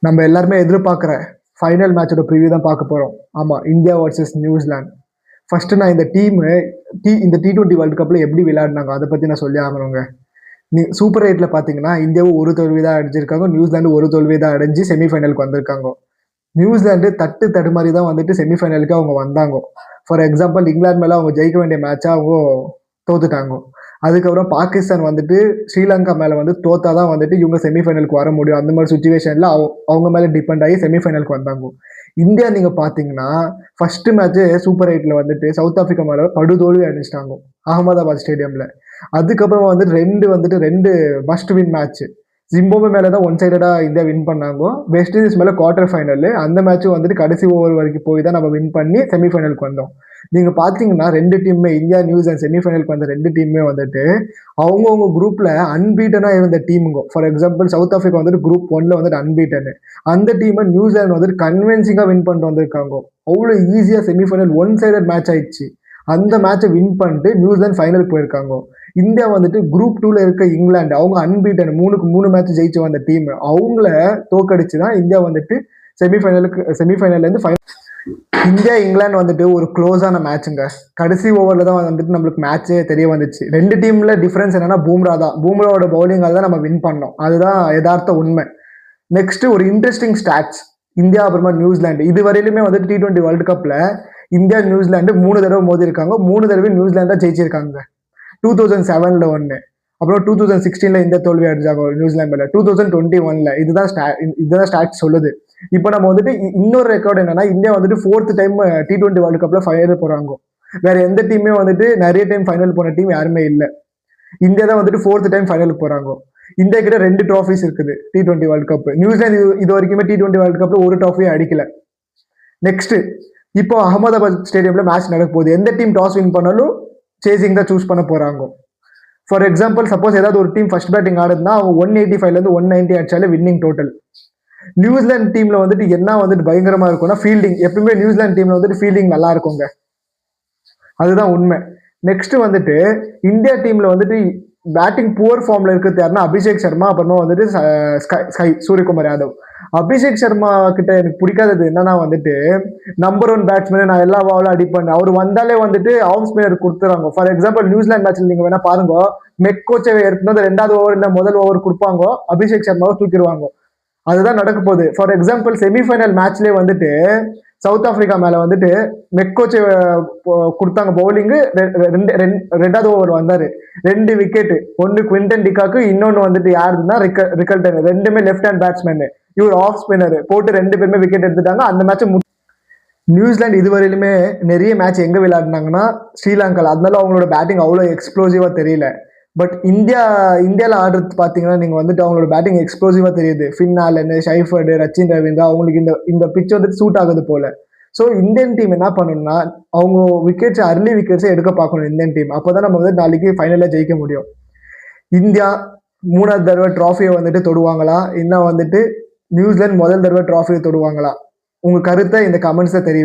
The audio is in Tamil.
நம்ம எல்லாருமே எதிர்பார்க்குற ஃபைனல் மேட்சோட ப்ரிவியூ தான் பார்க்க போகிறோம். ஆமாம், இந்தியா வர்சஸ் நியூசிலாந்து. ஃபர்ஸ்ட்டு நான் இந்த T20 வேர்ல்டு கப்பில் எப்படி விளையாடினாங்க அதை பற்றி நான் சொல்லி ஆகணுங்க. சூப்பர் 8ல் பார்த்தீங்கன்னா இந்தியாவும் ஒரு தோல்வி தான் அடிச்சிருக்காங்க, நியூசிலாந்து ஒரு தோல்வி தான் அடைஞ்சு செமிஃபைனலுக்கு வந்திருக்காங்க. நியூசிலாந்து தடுமாறி தான் வந்துட்டு செமிஃபைனலுக்கு அவங்க வந்தாங்க. ஃபார் எக்ஸாம்பிள் இங்கிலாந்து மேலே அவங்க ஜெயிக்க வேண்டிய மேட்சை அவங்க தோத்துட்டாங்க. அதுக்கப்புறம் பாகிஸ்தான் வந்துட்டு ஸ்ரீலங்கா மேலே வந்து தோத்தாதான் வந்துட்டு இவங்க செமிஃபைனலுக்கு வர முடியும். அந்த மாதிரி சுச்சுவேஷனில் அவங்க மேலே டிபெண்ட் ஆகி செமிஃபைனலுக்கு வந்தாங்க. இந்தியா நீங்கள் பார்த்தீங்கன்னா ஃபர்ஸ்ட் மேட்ச்சு சூப்பர் 8ல் வந்துட்டு சவுத் ஆஃப்ரிக்கா மேலே படுதோல்வி அடிச்சிட்டாங்க அகமதாபாத் ஸ்டேடியமில். அதுக்கப்புறம் வந்துட்டு ரெண்டு மஸ்ட் வின் மேட்ச். ஜிம்போவே மேலே தான் ஒன் சைடடாக இந்தியா வின் பண்ணாங்க. வெஸ்ட் இண்டீஸ் மேலே குவார்டர் ஃபைனல். அந்த மேட்ச்சும் வந்துட்டு கடைசி ஓவர் வரைக்கும் போய் தான் நம்ம வின் பண்ணி செமிஃபைனலுக்கு வந்தோம். நீங்கள் பார்த்தீங்கன்னா ரெண்டு டீமுமே, இந்தியா நியூசிலாந்து செமிஃபைனலுக்கு வந்த ரெண்டு டீமுமே வந்துட்டு அவங்கவுங்க குரூப்பில் அன்பீட்டனாக இருந்த டீமுங்க. ஃபார் எக்ஸாம்பிள் சவுத் ஆஃப்ரிக்கா வந்துட்டு குரூப் 1ல் வந்துட்டு அன்பீட்டனு. அந்த டீமை நியூசிலாந்து வந்துட்டு கன்வின்சிங்காக வின் பண்ணிட்டு வந்திருக்காங்க. அவ்வளோ ஈஸியாக செமிஃபைனல் ஒன் சைடட் மேட்ச் ஆயிடுச்சு. அந்த மேட்சை வின் பண்ணிட்டு நியூசிலாந்து ஃபைனலுக்கு போயிருக்காங்க. இந்தியா வந்துட்டு குரூப் 2ல இருக்க இங்கிலாந்து, அவங்க அன்பீட்டன் 3 மேட்ச் ஜெயிச்சு வந்த டீம், அவங்கள தோக்கடிச்சு தான் இந்தியா வந்துட்டு செமிஃபைனல்லேருந்து ஃபைனல். இந்தியா இங்கிலாந்து வந்துட்டு ஒரு க்ளோஸான மேட்சுங்க. கடைசி ஓவரில் தான் வந்துட்டு நம்மளுக்கு மேட்சே தெரிய வந்துச்சு. ரெண்டு டீமில் டிஃப்ரென்ஸ் என்னன்னா பூம்ராவோட பவுலிங்கால் தான் நம்ம வின் பண்ணோம். அதுதான் யதார்த்த உண்மை. நெக்ஸ்ட் ஒரு இன்ட்ரெஸ்டிங் ஸ்டாட்ஸ். இந்தியா அப்புறமா நியூசிலாந்து இதுவரையிலுமே வந்துட்டு T20 வேர்ல்டு கப்பில் இந்தியா நியூசிலாந்து 3 தடவை மோதி இருக்காங்க. 3 தடவை நியூசிலாந்து தான் ஜெயிச்சிருக்காங்க. 2007ல் ஒன்று, அப்புறம் 2016ல் இந்த தோல்வி அடிச்சாங்க நியூசிலாந்து மேல, 2021ல். இதுதான் ஸ்டாட்ஸ் சொல்லுது. இப்போ நம்ம வந்துட்டு இன்னொரு ரெக்கார்டு என்னன்னா, இந்தியா வந்துட்டு 4th டைம் T20 வேர்ல்டு கப்ல ஃபைனல் போறாங்க. வேற எந்த டீமே வந்துட்டு நிறைய டைம் ஃபைனல் போன டீம் யாருமே இல்லை. இந்தியா தான் வந்துட்டு 4th டைம் ஃபைனலுக்கு போறாங்க. இந்தியா கிட்ட 2 ட்ராஃபிஸ் இருக்குது T20 வேர்ல்டு கப். நியூசிலாந்து இது வரைக்குமே T20 வேர்ல்டு கப்ல ஒரு ட்ராஃபியும் அடிக்கல. நெக்ஸ்ட் இப்போ அகமதாபாத் ஸ்டேடியம்ல மேட்ச் நடக்க போகுது. எந்த டீம் டாஸ் வின் பண்ணாலும் சேசிங் தான் சூஸ் பண்ண போறாங்க. ஃபார் எக்ஸாம்பிள் சப்போஸ் ஏதாவது ஒரு டீம் ஃபர்ஸ்ட் பேட்டிங் ஆடுதுன்னா அவங்க 185லேருந்து 190 அடிச்சாலே வின்னிங் டோட்டல். நியூசிலாந்து டீம்ல வந்துட்டு என்ன வந்துட்டு பயங்கரமா இருக்கும்னா ஃபீல்டிங். எப்பவுமே நியூசிலாந்து டீம்ல வந்துட்டு ஃபீல்டிங் நல்லா இருக்குங்க, அதுதான் உண்மை. நெக்ஸ்ட் வந்துட்டு இந்தியா டீம்ல வந்துட்டு பேட்டிங் புவர் ஃபார்ம்ல இருக்கிறது யாருன்னா அபிஷேக் சர்மா, அப்புறமா வந்துட்டு சூரியகுமார் யாதவ். அபிஷேக் சர்மா கிட்ட எனக்கு பிடிக்காதது என்னன்னா வந்துட்டு நம்பர் 1 பேட்ஸ்மேன், நான் எல்லா பாலும் அடிப்பேன், அவர் வந்தாலே வந்துட்டு ஆஃப் ஸ்பின்னர் கொடுத்துறாங்க. ஃபார் எக்ஸாம்பிள் நியூசிலாந்து மேட்ச்ல நீங்க வேணா பாருங்க, மெக்கோச்சை எடுத்துன்னு 2வது ஓவர் இல்லை முதல் ஓவர் கொடுப்பாங்க, அபிஷேக் சர்மாவை தூக்கிடுவாங்க. அதுதான் நடக்க போகுது. ஃபார் எக்ஸாம்பிள் செமிஃபைனல் மேட்ச்லேயே வந்துட்டு சவுத் ஆப்பிரிக்கா மேல வந்துட்டு மெக்கோச்சை கொடுத்தாங்க பவுலிங்கு. 2வது ஓவர் வந்தாரு, 2 விக்கெட். ஒன்னு குவிண்டன் டிகாக்கு, இன்னொன்னு வந்துட்டு யாருன்னா ரிக்கல்டன். ரெண்டுமே லெஃப்ட் ஹேண்ட் பேட்ஸ்மேன், இவர் ஆஃப் ஸ்பின்னர். போட்டு 2 பேருமே விக்கெட் எடுத்துட்டாங்க. அந்த மேட்ச் நியூசிலாந்து இதுவரையிலுமே நிறைய மேட்ச் எங்க விளையாடினாங்கன்னா ஸ்ரீலங்கால. அதனால அவங்களோட பேட்டிங் அவ்வளோ எக்ஸ்ப்ளோசிவா தெரியல. பட் இந்தியாவில் ஆடுறது பார்த்தீங்கன்னா நீங்கள் வந்துட்டு அவங்களோட பேட்டிங் எக்ஸ்ப்ளோசிவாக தெரியுது. ஃபின் ஆலன், ஷைஃபர்டு, ரச்சின் ரவீந்திரா, அவங்களுக்கு இந்த பிச் வந்துட்டு சூட் ஆகுது போல. ஸோ இந்தியன் டீம் என்ன பண்ணணும்னா அவங்க அர்லி விக்கெட்ஸை எடுக்க பார்க்கணும் இந்தியன் டீம். அப்போ தான் நம்ம வந்து நாளைக்கு ஃபைனலில் ஜெயிக்க முடியும். இந்தியா 3வது தடவை ட்ராஃபியை வந்துட்டு தொடுவாங்களா, இன்னும் வந்துட்டு நியூசிலாந்து முதல் தடவை ட்ராஃபியை தொடுவாங்களா? உங்கள் கருத்தை இந்த கமெண்ட்ஸை தெரிவி.